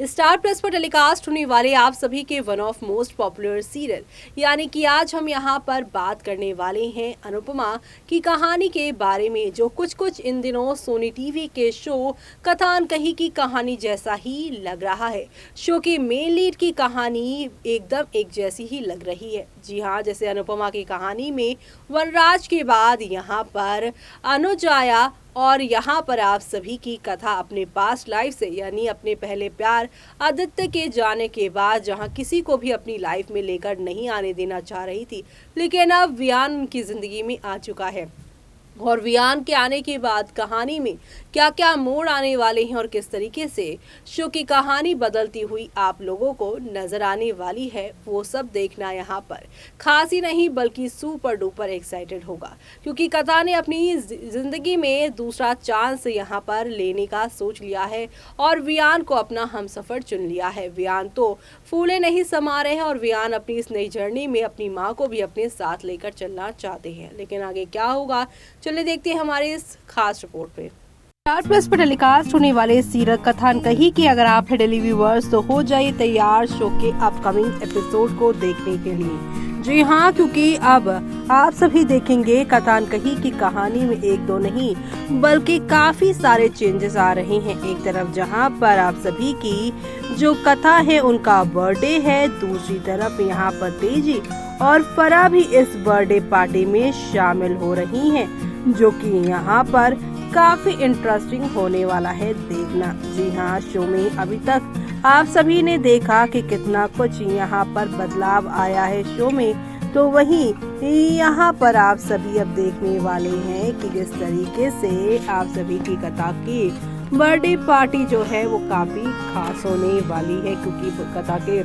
Star plus पर telecast होने वाले आप सभी के one of most popular serial यानी कि आज हम यहाँ पर बात करने वाले हैं अनुपमा की कहानी के बारे में, जो कुछ कुछ इन दिनों सोनी टीवी के शो कथान कही की कहानी जैसा ही लग रहा है। शो की मेन लीड की कहानी एकदम एक जैसी ही लग रही है। जी हाँ, जैसे अनुपमा की कहानी में वनराज के बाद यहाँ पर अनुज आया और यहाँ पर आप सभी की कथा अपने पास्ट लाइफ से यानी अपने पहले प्यार आदित्य के जाने के बाद, जहाँ किसी को भी अपनी लाइफ में लेकर नहीं आने देना चाह रही थी, लेकिन अब वियान उनकी जिंदगी में आ चुका है। और वियान के आने के बाद कहानी में क्या क्या मोड़ आने वाले हैं और किस तरीके से शो की कहानी बदलती हुई आप लोगों को नजर आने वाली है, वो सब देखना यहाँ पर खास ही नहीं बल्कि सुपर डुपर एक्साइटेड होगा, क्योंकि कथा ने अपनी जिंदगी में दूसरा चांस यहाँ पर लेने का सोच लिया है और वियान को अपना हमसफर चुन लिया है। वियान तो फूले नहीं समा रहे हैं और वियान अपनी इस नई जर्नी में अपनी माँ को भी अपने साथ लेकर चलना चाहते हैं, लेकिन आगे क्या होगा चलिए देखते हैं हमारे इस खास रिपोर्ट पे। स्टार प्लस पर टेलीकास्ट होने वाले सीरियल कथान कही कि अगर आप हैं डेली व्यूअर्स तो हो जाइए तैयार शो के अपकमिंग एपिसोड को देखने के लिए। जी हाँ, क्योंकि अब आप सभी देखेंगे कथान कही की कहानी में एक दो नहीं बल्कि काफी सारे चेंजेस आ रहे हैं। एक तरफ जहाँ पर आप सभी की जो कथा है उनका बर्थडे है, दूसरी तरफ यहाँ पर तेजी और फरा भी इस बर्थडे पार्टी में शामिल हो रही हैं, जो कि यहाँ पर काफी इंटरेस्टिंग होने वाला है देखना। जी हाँ, शो में अभी तक आप सभी ने देखा कि कितना कुछ यहाँ पर बदलाव आया है शो में, तो वहीं यहाँ पर आप सभी अब देखने वाले हैं कि किस तरीके से आप सभी की कथा की बर्थडे पार्टी जो है वो काफी खास होने वाली है, क्योंकि कथा के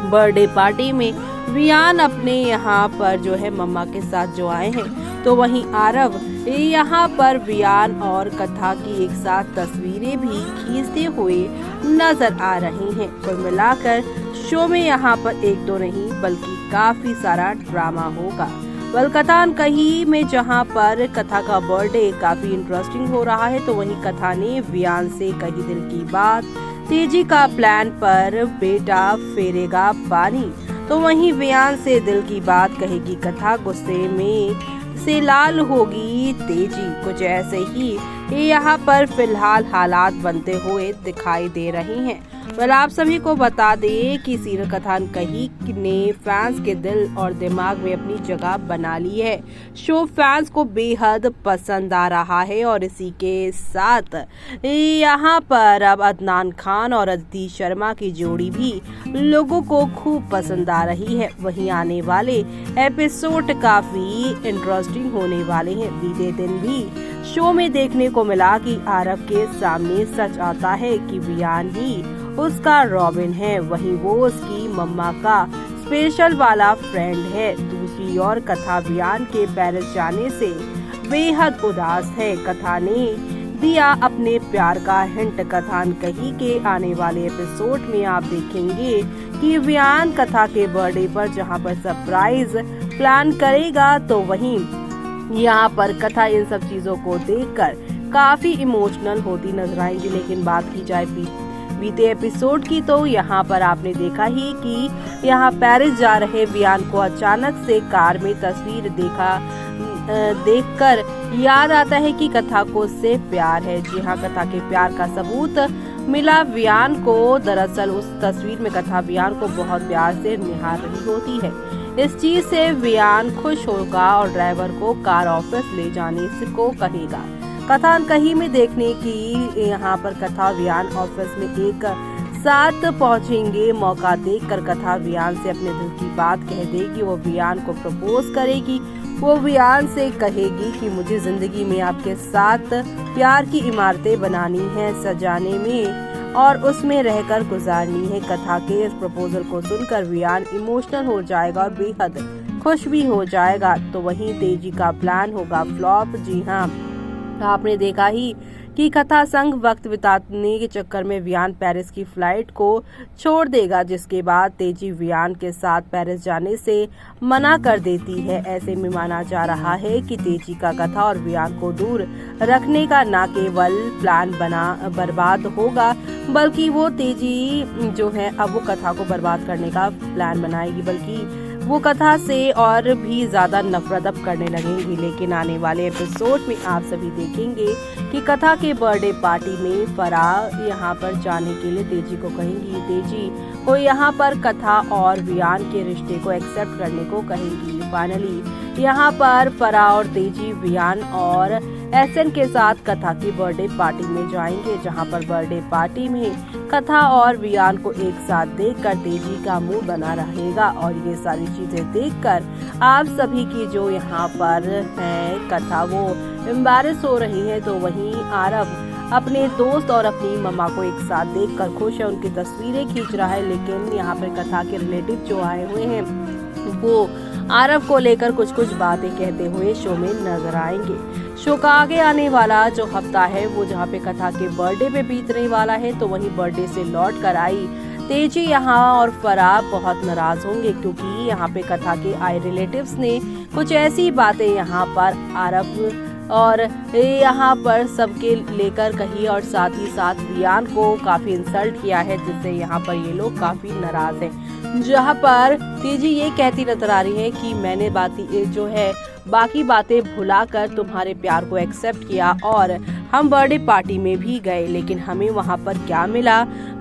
बर्थडे पार्टी में वियान अपने यहाँ पर जो है मम्मा के साथ जो आए हैं, तो वहीं आरव यहाँ पर वियान और कथा की एक साथ तस्वीरें भी खींचते हुए नजर आ रही हैं। कुल मिलाकर शो में यहाँ पर एक दो नहीं बल्कि काफी सारा ड्रामा होगा। कथान कही में जहाँ पर कथा का बर्थडे काफी इंटरेस्टिंग हो रहा है, तो वहीं कथा ने वियान से कही दिल की बात, तेजी का प्लान पर बेटा फेरेगा पानी, तो वहीं वियान से दिल की बात कहेगी कथा, गुस्से में से लाल होगी तेजी। कुछ ऐसे ही यहाँ पर फिलहाल हालात बनते हुए दिखाई दे रही हैं। आप सभी को बता दें कि सीरियल कथान कही ने फैंस के दिल और दिमाग में अपनी जगह बना ली है। शो फैंस को बेहद पसंद आ रहा है और इसी के साथ यहाँ पर अब अदनान खान और अदिति शर्मा की जोड़ी भी लोगों को खूब पसंद आ रही है। वहीं आने वाले एपिसोड काफी इंटरेस्टिंग होने वाले हैं। बीते दिन भी शो में देखने को मिला कि आरव के सामने सच आता है कि वियान ही उसका रॉबिन है, वहीं वो उसकी मम्मा का स्पेशल वाला फ्रेंड है। दूसरी ओर कथा वियान के पेरिस जाने से बेहद उदास है। कथा ने दिया अपने प्यार का हिंट। कथान कही के आने वाले एपिसोड में आप देखेंगे कि वियान कथा के बर्थडे पर जहां पर सरप्राइज प्लान करेगा, तो वहीं यहाँ पर कथा इन सब चीजों को देखकर काफी इमोशनल होती नजर आएंगी। लेकिन बात की जाए बीते एपिसोड की, तो यहाँ पर आपने देखा ही कि यहाँ पेरिस जा रहे वियान को अचानक से कार में तस्वीर देखकर याद आता है कि कथा को उससे प्यार है। जी हाँ, कथा के प्यार का सबूत मिला वियान को। दरअसल उस तस्वीर में कथा वियान को बहुत प्यार से निहार रही होती है। इस चीज से वियान खुश होगा और ड्राइवर को कार ऑफिस ले जाने को कहेगा। कथान कही में देखने की यहाँ पर कथा वियान ऑफिस में एक साथ पहुँचेंगे। मौका देखकर कथा वियान से अपने दिल की बात कह देगी। वो वियान को प्रपोज करेगी। वो वियान से कहेगी कि मुझे जिंदगी में आपके साथ प्यार की इमारतें बनानी है, सजाने में और उसमें रहकर गुजारनी है। कथा के इस प्रपोजल को सुनकर वियान इमोशनल हो जाएगा और बेहद खुश भी हो जाएगा। तो वहीं तेजी का प्लान होगा फ्लॉप। जी हाँ, आपने देखा ही कि कथा संग वक्त बिताने के चक्कर में वियान पेरिस की फ्लाइट को छोड़ देगा, जिसके बाद तेजी वियान के साथ पेरिस जाने से मना कर देती है। ऐसे में माना जा रहा है कि तेजी का कथा और वियान को दूर रखने का न केवल प्लान बर्बाद होगा, बल्कि वो तेजी जो है अब वो कथा को बर्बाद करने का प्लान बनाएगी, बल्कि वो कथा से और भी ज्यादा नफरत अब करने लगेंगी। लेकिन आने वाले एपिसोड में आप सभी देखेंगे कि कथा के बर्थडे पार्टी में फराह यहाँ पर जाने के लिए तेजी को कहेंगी, तेजी को यहाँ पर कथा और वियान के रिश्ते को एक्सेप्ट करने को कहेंगी। फाइनली यहाँ पर फराह और तेजी वियान और एसएन के साथ कथा की बर्थडे पार्टी में जाएंगे, जहां पर बर्थडे पार्टी में कथा और वियान को एक साथ देखकर तेजी का मुंह बना रहेगा। और ये सारी चीजें देखकर आप सभी की जो यहाँ पर है कथा वो एम्बैरेस हो रही है, तो वहीं आरव अपने दोस्त और अपनी मम्मा को एक साथ देखकर खुश है, उनकी तस्वीरें खींच रहा है। लेकिन यहाँ पर कथा के रिलेटिव जो आए हुए हैं वो आरव को लेकर कुछ बातें कहते हुए शो में नजर आएंगे। शो का आगे आने वाला जो हफ्ता है वो जहाँ पे कथा के बर्थडे पे बीतने वाला है, तो वहीं बर्थडे से लौट कर आई तेजी यहाँ और फराह बहुत नाराज होंगे, क्योंकि यहाँ पे कथा के आए रिलेटिव्स ने कुछ ऐसी बातें यहाँ पर आरव और यहाँ पर सबके लेकर कही और साथ ही साथ वियान को काफी इंसल्ट किया है, जिससे यहाँ पर ये लोग काफी नाराज हैं। जहाँ पर तेजी ये कहती नजर आ रही है कि मैंने जो है बाकी बातें भुलाकर तुम्हारे प्यार को एक्सेप्ट किया और हम बर्थडे पार्टी में भी गए, लेकिन हमें वहाँ पर क्या मिला,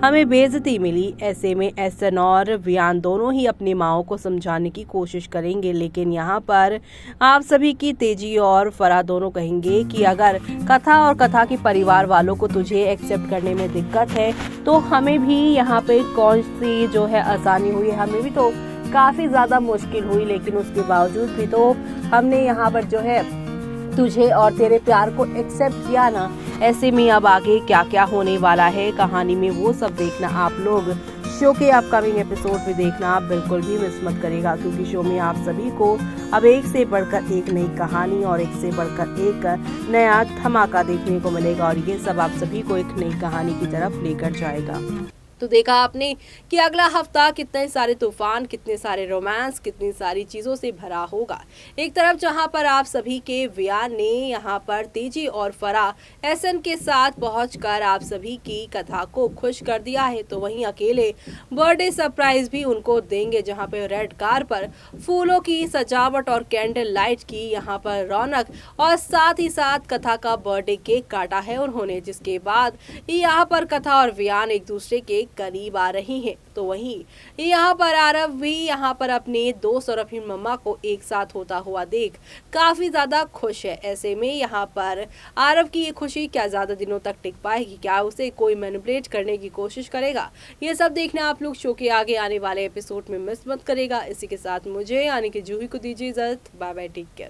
हमें बेइज्जती मिली। ऐसे में एसएन और वियान दोनों ही अपनी माओ को समझाने की कोशिश करेंगे, लेकिन यहाँ पर आप सभी की तेजी और फराह दोनों कहेंगे कि अगर कथा और कथा के परिवार वालों को तुझे एक्सेप्ट करने में दिक्कत है तो हमें भी यहाँ पे कौन सी जो है आसानी हुई है, हमें भी तो काफी ज्यादा मुश्किल हुई, लेकिन उसके बावजूद भी तो हमने यहाँ पर जो है तुझे और तेरे प्यार को एक्सेप्ट किया ना। ऐसे में अब आगे क्या क्या होने वाला है कहानी में वो सब देखना आप लोग शो के अपकमिंग एपिसोड में देखना आप बिल्कुल भी मिस मत करेगा, क्योंकि शो में आप सभी को अब एक से बढ़कर एक नई कहानी और एक से बढ़कर एक नया धमाका देखने को मिलेगा, और ये सब आप सभी को एक नई कहानी की तरफ लेकर जाएगा। तो देखा आपने कि अगला हफ्ता कितने सारे तूफान, कितने सारे रोमांस, कितनी सारी चीज़ों से भरा होगा। एक तरफ जहां पर आप सभी के वियान ने यहां पर तेजी और फराह एसएन के साथ पहुंचकर आप सभी की कथा को खुश कर दिया है, तो वहीं अकेले बर्थडे सरप्राइज भी उनको देंगे, जहां पर रेड कार पर फूलों की सजावट और कैंडल लाइट की यहां पर रौनक और साथ ही साथ कथा का बर्थडे केक काटा है उन्होंने, जिसके बाद यहाँ पर कथा और वियान एक दूसरे के करीब आ रही हैं। तो वहीं यहाँ पर आरव भी यहाँ पर अपने दोस्त और अपनी मम्मा को एक साथ होता हुआ देख काफी ज्यादा खुश है। ऐसे में यहाँ पर आरव की ये खुशी क्या ज्यादा दिनों तक टिक पाएगी, क्या उसे कोई मैनिपुलेट करने की कोशिश करेगा, ये सब देखना आप लोग शो के आगे आने वाले एपिसोड में मिस मत करेगा। इसी के साथ मुझे यानी कि जूही को दीजिए इजाजत। Bye bye, take care.